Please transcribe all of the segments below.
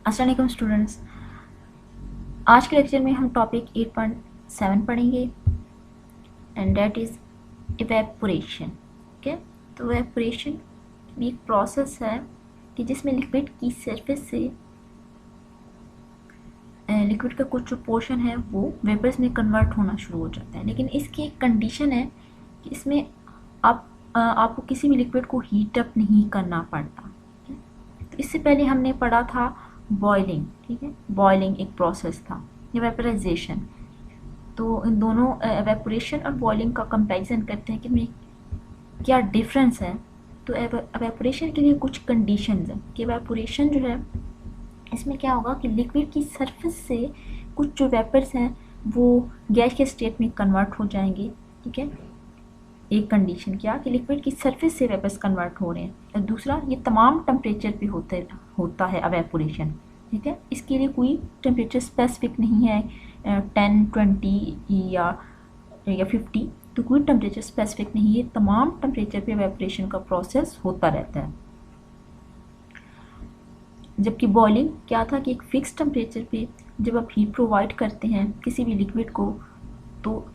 अस्सलाम वालेकुम स्टूडेंट्स। आज के लेक्चर में हम टॉपिक 8.7 पढ़ेंगे and that is evaporation. Okay, तो इवेपोरेशन भी एक प्रोसेस है कि जिसमें लिक्विड की सरफेस से लिक्विड का कुछ जो पोर्शन है वो वेपर्स में कन्वर्ट होना शुरू हो जाता है। लेकिन इसकी एक कंडीशन है कि इसमें आपको किसी भी लिक्विड को हीट अप नहीं करना पड़ता। तो इससे पहले हमने पढ़ा था बॉइलिंग। ठीक है, बॉइलिंग एक प्रोसेस था, वेपराइजेशन। तो इन दोनों एवेपोरेशन और बॉइलिंग का कंपैरिजन करते हैं कि में क्या डिफरेंस है। तो एवेपोरेशन के लिए कुछ कंडीशंस हैं कि एवेपोरेशन जो है इसमें क्या होगा कि लिक्विड की सरफेस से कुछ जो वेपर्स हैं वो गैस के स्टेट में कन्वर्ट हो जाएंगे। ठीक है, एक कंडीशन क्या कि लिक्विड की सरफेस से वेपर्स कन्वर्ट हो रहे हैं, और दूसरा ये तमाम टेम्परेचर पे होता है एवेपोरेशन। ठीक है, इसके लिए कोई टेम्परेचर स्पेसिफिक नहीं है, 10, 20 या 50, तो कोई टेम्परेचर स्पेसिफिक नहीं है, तमाम टेम्परेचर पे एवेपोरेशन का प्रोसेस होता रहता है। जबकि बॉइलिंग क्या था कि एक फिक्स टेम्परेचर पे जब आप हीट प्रोवाइड करते हैं किसी भी लिक्विड को, तो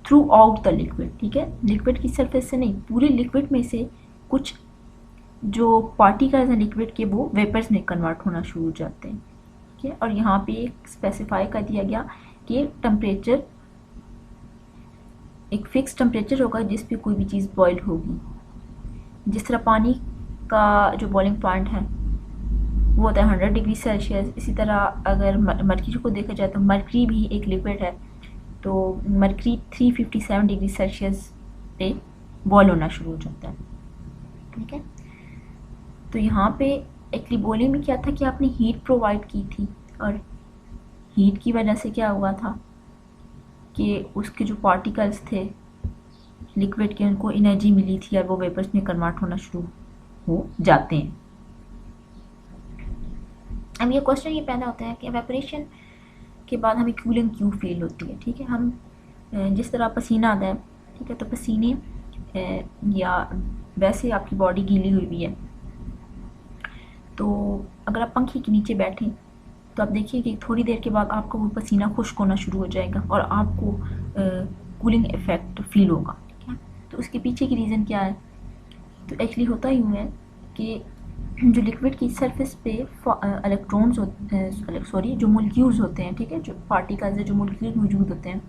थ्रू आउट द लिक्विड, ठीक है, लिक्विड की सरफेस से नहीं, पूरे लिक्विड में से कुछ जो पार्टिकल्स हैं लिक्विड के वो वेपर्स में कन्वर्ट होना शुरू हो जाते हैं। ठीक है, और यहाँ पे एक स्पेसिफाई कर दिया गया कि टेम्परेचर एक फिक्स टेम्परेचर होगा जिस पे कोई भी चीज़ बॉयल होगी। जिस तरह पानी का जो बॉइलिंग पॉइंट है वो होता है 100 डिग्री सेल्सियस। इसी तरह अगर मर्क्यूरी को देखा जाए तो मर्क्यूरी भी एक लिक्विड है, तो मर्क्यूरी 357 डिग्री सेल्सियस पे बॉयल होना शुरू हो जाता है। ठीक है, तो यहाँ पे एक्चुअली बॉइलिंग में क्या था कि आपने हीट प्रोवाइड की थी, और हीट की वजह से क्या हुआ था कि उसके जो पार्टिकल्स थे लिक्विड के उनको एनर्जी मिली थी और वो वेपर्स में कन्वर्ट होना शुरू हो जाते हैं। अब ये क्वेश्चन ये पैदा होता है कि एवेपोरेशन के बाद हमें कूलिंग क्यों फील होती है। ठीक है, हम जिस तरह पसीना आता है, ठीक है, तो पसीने या वैसे आपकी बॉडी गीली हुई भी है, तो अगर आप पंखे के नीचे बैठें तो आप देखिए कि थोड़ी देर के बाद आपका वो पसीना खुश्क होना शुरू हो जाएगा और आपको कूलिंग इफेक्ट फील होगा। ठीक है, तो उसके पीछे की रीज़न क्या है? तो एक्चुअली होता यूँ है कि जो लिक्विड की सरफेस पे इलेक्ट्रॉन्स जो मोलिक्यूल्स होते हैं, ठीक है, जो पार्टिकल्स है, जो मोलिक्यूल्स मौजूद होते हैं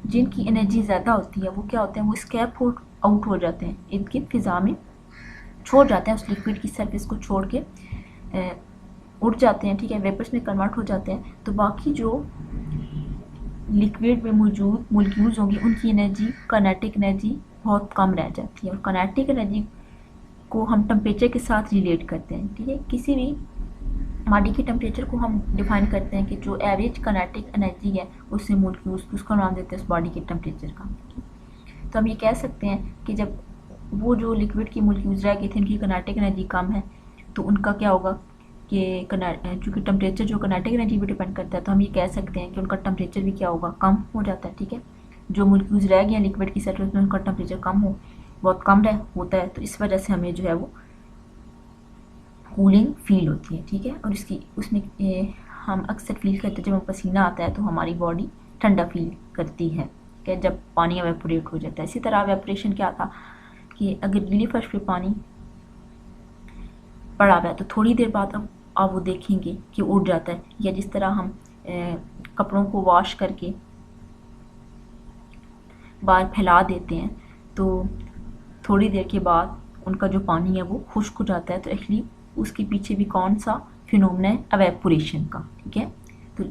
जिनकी एनर्जी ज़्यादा होती है, वो क्या होते हैं, वो स्कैप आउट हो जाते हैं, इर्द गिर्द फिज़ा में छोड़ जाते हैं, उस लिक्विड की सरफेस को छोड़ के उड़ जाते हैं। ठीक है, वेपर्स में कन्वर्ट हो जाते हैं। तो बाकी जो लिक्विड में मौजूद मोलिक्यूल्स होंगी उनकी एनर्जी, काइनेटिक एनर्जी बहुत कम रह जाती है, और काइनेटिक एनर्जी को हम टेम्परेचर के साथ रिलेट करते हैं। ठीक है, किसी भी बॉडी के टेम्परेचर को हम डिफाइन करते हैं कि जो एवरेज काइनेटिक एनर्जी है उससे मोलिक्यूल्स उसका नाम देते हैं उस बॉडी के टेम्परेचर का। तो हम ये कह सकते हैं कि जब वो जो लिक्विड की मोलिक्यूल्स रह गए थे उनकी काइनेटिक एनर्जी कम है, तो उनका क्या होगा कि चूँकि टेम्परेचर जो काइनेटिक एनर्जी पे डिपेंड करता है, तो हम ये कह सकते हैं कि उनका टेम्परेचर भी क्या होगा, कम हो जाता है। ठीक है, जो मोलिक्यूल्स रह गए हैं लिक्विड की सरफेस में उनका टेम्परेचर बहुत कम होता है, तो इस वजह से हमें जो है वो कूलिंग फील होती है। ठीक है, और उसमें हम अक्सर फील करते हैं जब हम पसीना आता है तो हमारी बॉडी ठंडा फील करती है कि जब पानी एवेपोरेट हो जाता है। इसी तरह एवेपोरेशन क्या था कि अगर गीली फर्श पे पानी पड़ा हुआ है तो थोड़ी देर बाद आप वो देखेंगे कि उड़ जाता है, या जिस तरह हम कपड़ों को वॉश करके बाहर फैला देते हैं तो थोड़ी देर के बाद उनका जो पानी है वो खुश्क हो जाता है। तो एक्चुअली उसके पीछे भी कौन सा फिनोमेना है, एवेपोरेशन का। ठीक है, तो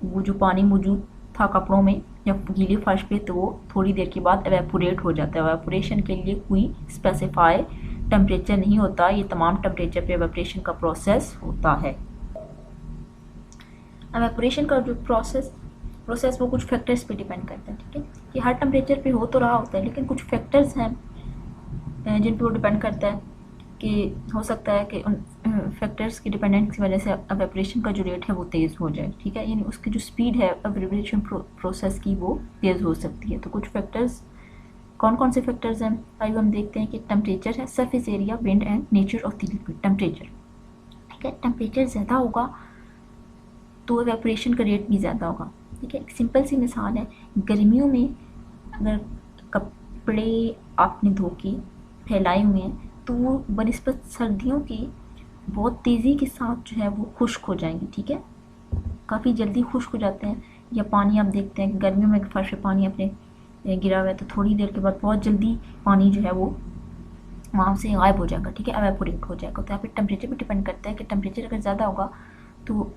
वो जो पानी मौजूद था कपड़ों में या गीले फर्श पे, तो वो थोड़ी देर के बाद एवेपोरेट हो जाता है। एवेपोरेशन के लिए कोई स्पेसिफाई टेम्परेचर नहीं होता, ये तमाम टेम्परेचर पे एवेपोरेशन का प्रोसेस होता है। एवेपोरेशन का जो प्रोसेस वो कुछ फैक्टर्स पे डिपेंड करता है। ठीक है, कि हर टेम्परेचर पे हो तो रहा होता है, लेकिन कुछ फैक्टर्स हैं जिन पे वो डिपेंड करता है कि हो सकता है कि उन फैक्टर्स की डिपेंडेंस की वजह से एवेपोरेशन का जो रेट है वो तेज़ हो जाए। ठीक है, यानी उसकी जो स्पीड है एवेपोरेशन प्रोसेस की वो तेज़ हो सकती है। तो कुछ फैक्टर्स, कौन कौन से फैक्टर्स हैं आइए हम देखते हैं कि टेम्परेचर है, surface area, wind and nature of the liquid. Temperature ठीक है। टेम्परेचर ज़्यादा होगा तो एवेपोरेशन का रेट भी ज़्यादा होगा, ठीक है। एक सिंपल सी मिसाल है, गर्मियों में अगर कपड़े आपने धो के फैलाए हुए हैं तो वो बनिस्बत सर्दियों के बहुत तेज़ी के साथ जो है वो खुश्क हो जाएंगे, ठीक है, काफ़ी जल्दी खुश्क हो जाते हैं। या पानी आप देखते हैं गर्मियों में फर्श पे पानी अपने गिरा हुआ है तो थोड़ी देर के बाद बहुत जल्दी पानी जो है वो वहाँ से गायब हो जाएगा, ठीक है, एवेपोरेट हो जाएगा। तो यहाँ पे टेम्परेचर भी डिपेंड करता है कि टेम्परेचर अगर ज़्यादा होगा तो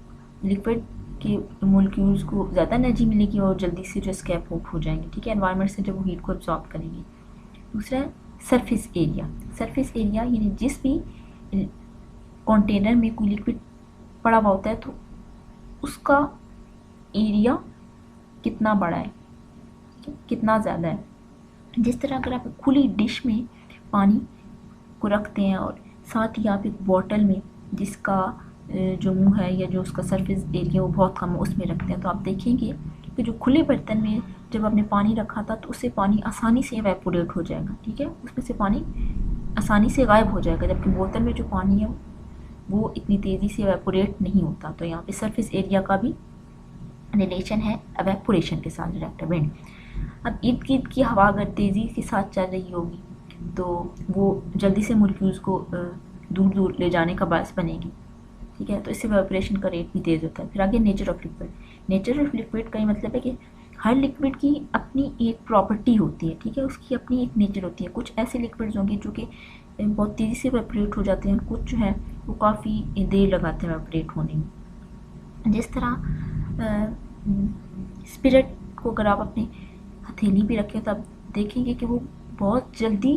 लिक्विड के मोलिक्यूल्स को ज़्यादा एनर्जी मिलेगी और जल्दी से जो स्कैप हो जाएंगे, ठीक है, एनवायरनमेंट से जब वो हीट को एब्जॉर्ब करेंगे। दूसरा है सरफेस एरिया। सरफेस एरिया यानी जिस भी कंटेनर में कोई लिक्विड पड़ा हुआ होता है तो उसका एरिया कितना बड़ा है, कितना ज़्यादा है। जिस तरह अगर आप खुली डिश में पानी को रखते हैं और साथ ही आप एक बॉटल में जिसका जो मुंह है या जो उसका सरफेस एरिया वो बहुत कम है उसमें रखते हैं, तो आप देखेंगे कि जो खुले बर्तन में जब आपने पानी रखा था तो उससे पानी आसानी से एवेपोरेट हो जाएगा, ठीक है, उसमें से पानी आसानी से गायब हो जाएगा, जबकि बोतल में जो पानी है वो इतनी तेज़ी से एवेपोरेट नहीं होता। तो यहाँ पे सरफेस एरिया का भी रिलेशन है एवेपोरेशन के साथ, डायरेक्ट लिंक। अब इर्द गिर्द की हवा अगर तेज़ी के साथ चल रही होगी तो वो जल्दी से मॉलिक्यूल्स को दूर दूर ले जाने का बायस बनेगी, ठीक है, तो इससे एवेपोरेशन का रेट भी तेज़ होता है। फिर आगे nature of liquid. Nature of liquid का ये मतलब है कि हर लिक्विड की अपनी एक प्रॉपर्टी होती है, ठीक है, उसकी अपनी एक नेचर होती है। कुछ ऐसे लिक्विड्स होंगे जो कि बहुत तेज़ी से एवेपोरेट हो जाते हैं, कुछ जो है वो काफ़ी देर लगाते हैं एवेपोरेट होने में। जिस तरह स्पिरिट को अगर आप अपनी हथेली पे रखें तो आप देखेंगे कि वो बहुत जल्दी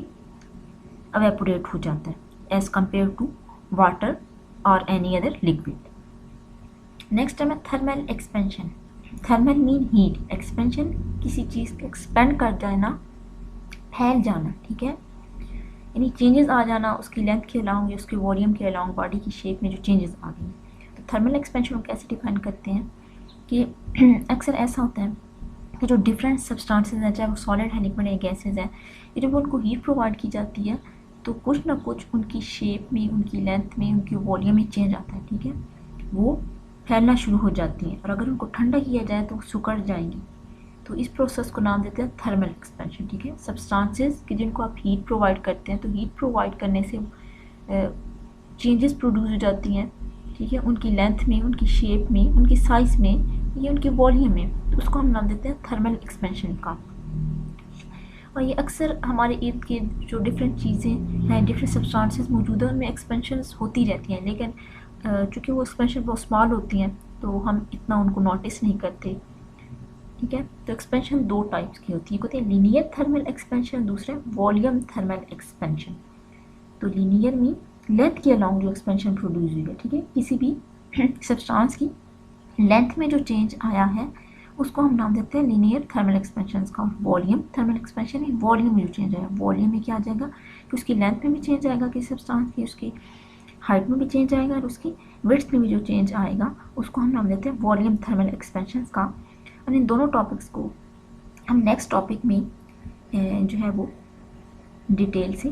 एवेपोरेट हो जाता है एज़ कम्पेयर टू वाटर और एनी अदर लिक्विड। नेक्स्ट है thermal expansion. Thermal mean heat, expansion किसी चीज़ का एक्सपेंड कर जाना, फैल जाना, ठीक है, यानी चेंजेस आ जाना उसकी लेंथ के अलाउंग या उसके वॉल्यूम के अलाउंग बॉडी की शेप में जो चेंजेस आ गए। तो थर्मल एक्सपेंशन को कैसे डिफाइन करते हैं कि अक्सर ऐसा होता है कि जो डिफरेंट सब्सटेंसेस हैं, चाहे वो सॉलिड है, लिक्विड है, गैसेज हैं, ये जब उनको हीट प्रोवाइड की जाती है तो कुछ ना कुछ उनकी शेप में, उनकी लेंथ में, उनकी वॉल्यूम में चेंज आता है, ठीक है, वो फैलना शुरू हो जाती हैं और अगर उनको ठंडा किया जाए तो सिकुड़ जाएंगी। तो इस प्रोसेस को नाम देते हैं थर्मल एक्सपेंशन, ठीक है। सब्सटेंसेस कि जिनको आप हीट प्रोवाइड करते हैं तो हीट प्रोवाइड करने से चेंजेस प्रोड्यूस हो जाती हैं, ठीक है, उनकी लेंथ में, उनकी शेप में, उनकी साइज़ में या उनके वॉल्यूम में, तो उसको हम नाम देते हैं थर्मल एक्सपेंशन का। और ये अक्सर हमारे इर्द गिर्द जो डिफरेंट चीज़ें हैं, डिफरेंट सब्सटेंसेस मौजूद हैं, उनमें एक्सपेंशंस होती रहती हैं, लेकिन चूँकि वो एक्सपेंशन बहुत स्मॉल होती हैं तो हम इतना उनको नोटिस नहीं करते, ठीक है। तो एक्सपेंशन दो टाइप्स की होती है, एक होती है लीनियर थर्मल एक्सपेंशन, दूसरा वॉल्यूम थर्मल एक्सपेंशन। तो लीनियर में लेंथ के अलाउंग जो एक्सपेंशन प्रोड्यूस हुई है, ठीक है, किसी भी सब्सटेंस की लेंथ में जो चेंज आया है उसको हम नाम देते हैं लीनियर थर्मल एक्सपेंशन का। वॉल्यूम थर्मल एक्सपेंशन है वॉल्यूम में जो चेंज आएगा, वॉल्यूम में क्या आ जाएगा कि उसकी लेंथ में भी चेंज आएगा किसी सब्सटेंस की, उसकी हाइट में भी चेंज आएगा और उसकी विड्थ में भी जो चेंज आएगा उसको हम नाम देते हैं वॉल्यूम थर्मल एक्सपेंशन का। और इन दोनों टॉपिक्स को हम नेक्स्ट टॉपिक में जो है वो डिटेल से